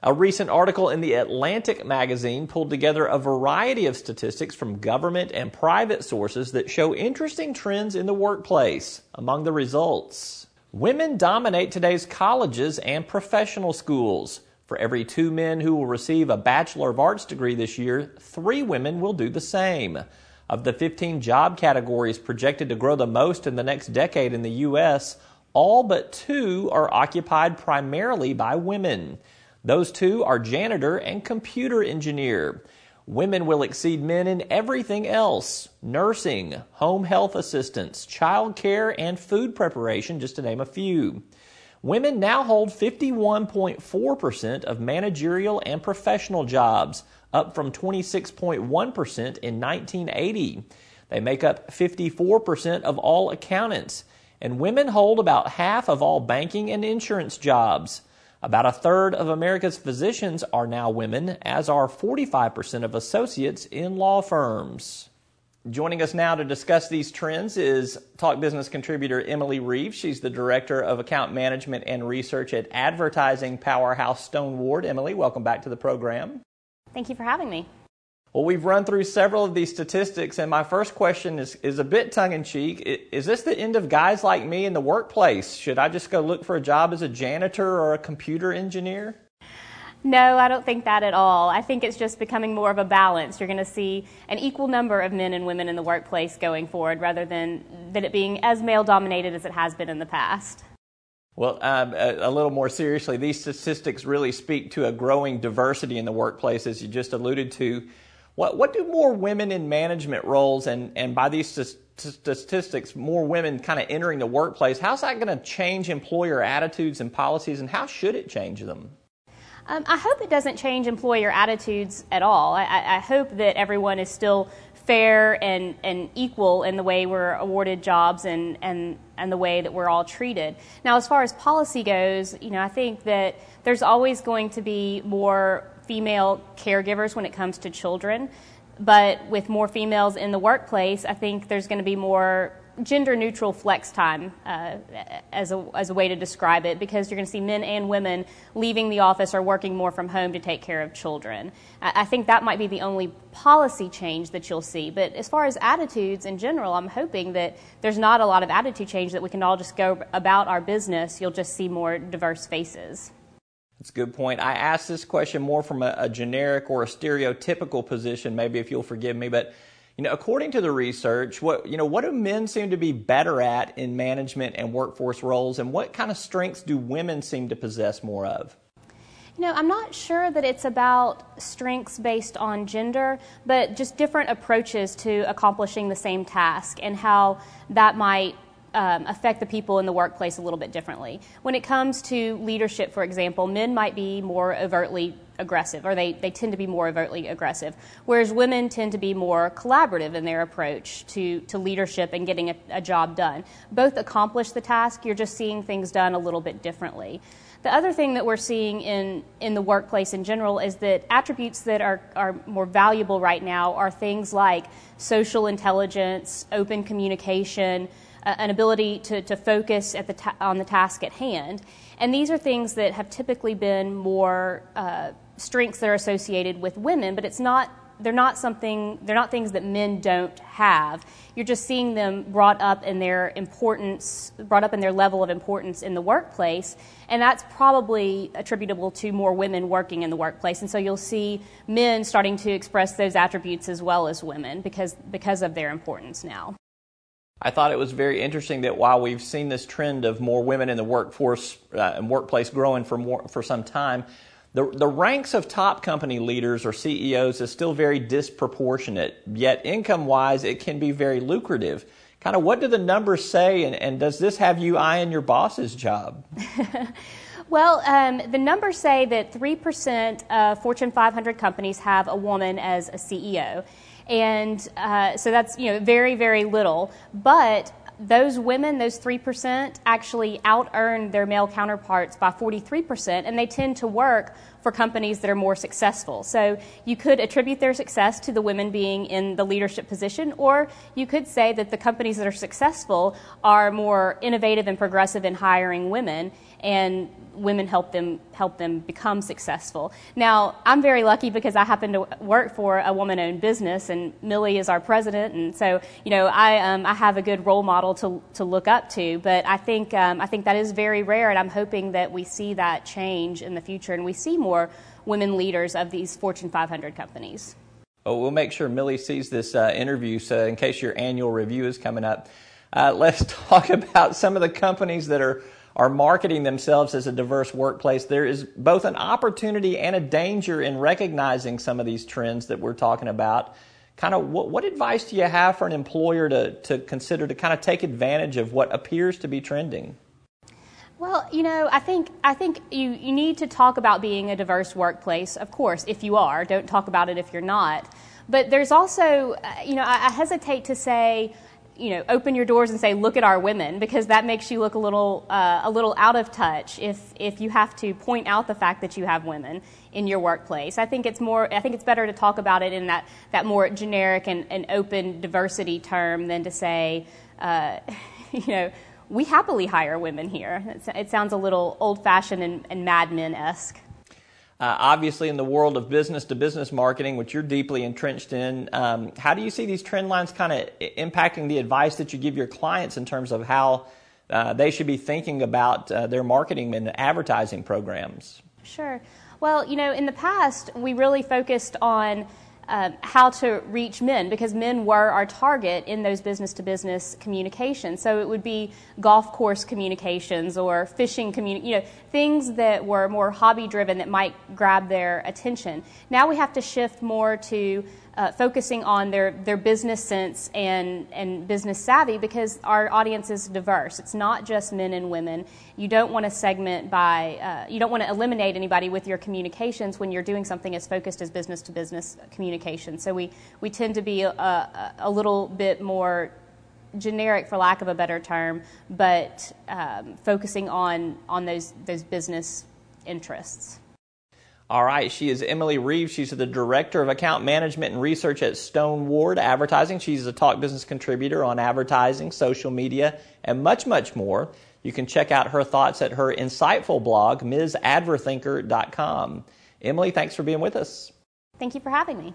A recent article in the Atlantic magazine pulled together a variety of statistics from government and private sources that show interesting trends in the workplace. Among the results, women dominate today's colleges and professional schools. For every 2 men who will receive a Bachelor of Arts degree this year, 3 women will do the same. Of the 15 job categories projected to grow the most in the next decade in the U.S., all but 2 are occupied primarily by women. Those 2 are janitor and computer engineer. Women will exceed men in everything else: nursing, home health assistants, child care, and food preparation, just to name a few. Women now hold 51.4% of managerial and professional jobs, up from 26.1% in 1980. They make up 54% of all accountants, and women hold about half of all banking and insurance jobs. About a third of America's physicians are now women, as are 45% of associates in law firms. Joining us now to discuss these trends is Talk Business contributor Emily Reeves. She's the Director of Account Management and Research at advertising powerhouse Stoneward. Emily, welcome back to the program. Thank you for having me. Well, we've run through several of these statistics, and my first question is a bit tongue-in-cheek. Is this the end of guys like me in the workplace? Should I just go look for a job as a janitor or a computer engineer? No, I don't think that at all. I think it's just becoming more of a balance. You're going to see an equal number of men and women in the workplace going forward, rather than it being as male-dominated as it has been in the past. Well, a little more seriously, these statistics really speak to a growing diversity in the workplace, as you just alluded to. What do more women in management roles, and by these statistics, more women kind of entering the workplace, how's that going to change employer attitudes and policies, and how should it change them? I hope it doesn't change employer attitudes at all. I hope that everyone is still fair and equal in the way we're awarded jobs and the way that we're all treated. Now, as far as policy goes, I think that there's always going to be more female caregivers when it comes to children, but with more females in the workplace, I think there's going to be more gender-neutral flex time as a way to describe it, because you're going to see men and women leaving the office or working more from home to take care of children. I think that might be the only policy change that you'll see. But as far as attitudes in general, I'm hoping that there's not a lot of attitude change, that we can all just go about our business. You'll just see more diverse faces. That's a good point. I asked this question more from a generic or a stereotypical position, maybe, if you'll forgive me, but according to the research, what do men seem to be better at in management and workforce roles, and what kind of strengths do women seem to possess more of? I'm not sure that it's about strengths based on gender, but just different approaches to accomplishing the same task and how that might affect the people in the workplace a little bit differently. When it comes to leadership, for example, men might be more overtly aggressive, or they tend to be more overtly aggressive, whereas women tend to be more collaborative in their approach to leadership and getting a job done. Both accomplish the task, you're just seeing things done a little bit differently. The other thing that we're seeing in the workplace in general is that attributes that are more valuable right now are things like social intelligence, open communication, an ability to focus on the task at hand. And these are things that have typically been more strengths that are associated with women, but they're not things that men don't have. You're just seeing them brought up in their level of importance in the workplace, and that's probably attributable to more women working in the workplace. And so you'll see men starting to express those attributes as well as women because of their importance now. I thought it was very interesting that while we've seen this trend of more women in the workforce and workplace growing for some time, the ranks of top company leaders or CEOs is still very disproportionate, yet income-wise it can be very lucrative. Kind of what do the numbers say, and does this have you eyeing your boss's job? Well, the numbers say that 3% of Fortune 500 companies have a woman as a CEO. And so that's very, very little. But those women, those 3%, actually out-earn their male counterparts by 43%, and they tend to work for companies that are more successful. So you could attribute their success to the women being in the leadership position, or you could say that the companies that are successful are more innovative and progressive in hiring women, and women help them become successful. Now, I'm very lucky because I happen to work for a woman-owned business, and Millie is our president, and so I have a good role model to look up to. But I think that is very rare, and I'm hoping that we see that change in the future, and we see more women leaders of these Fortune 500 companies. Oh, we'll make sure Millie sees this interview, so in case your annual review is coming up. Let's talk about some of the companies that are marketing themselves as a diverse workplace. There is both an opportunity and a danger in recognizing some of these trends that we're talking about. Kind of what advice do you have for an employer to consider to kind of take advantage of what appears to be trending? Well, I think you need to talk about being a diverse workplace, of course, if you are. Don't talk about it if you're not. But there's also, I hesitate to say, open your doors and say, look at our women, because that makes you look a little out of touch if you have to point out the fact that you have women in your workplace. I think it's better to talk about it in that more generic and open diversity term than to say, we happily hire women here. It sounds a little old-fashioned and Mad Men-esque. Obviously, in the world of business-to-business marketing, which you're deeply entrenched in, how do you see these trend lines kind of impacting the advice that you give your clients in terms of how they should be thinking about their marketing and advertising programs? Sure. Well, in the past, we really focused on how to reach men, because men were our target in those business-to-business communications. So it would be golf course communications or fishing things that were more hobby-driven that might grab their attention. Now we have to shift more to focusing on their business sense and business savvy, because our audience is diverse. It's not just men and women. You don't want to segment you don't want to eliminate anybody with your communications when you're doing something as focused as business-to-business communication. So we tend to be a little bit more generic, for lack of a better term, but focusing on those business interests. All right, she is Emily Reeves. She's the Director of Account Management and Research at Stone Ward Advertising. She's a Talk Business contributor on advertising, social media, and much, much more. You can check out her thoughts at her insightful blog, MsAdverthinker.com. Emily, thanks for being with us. Thank you for having me.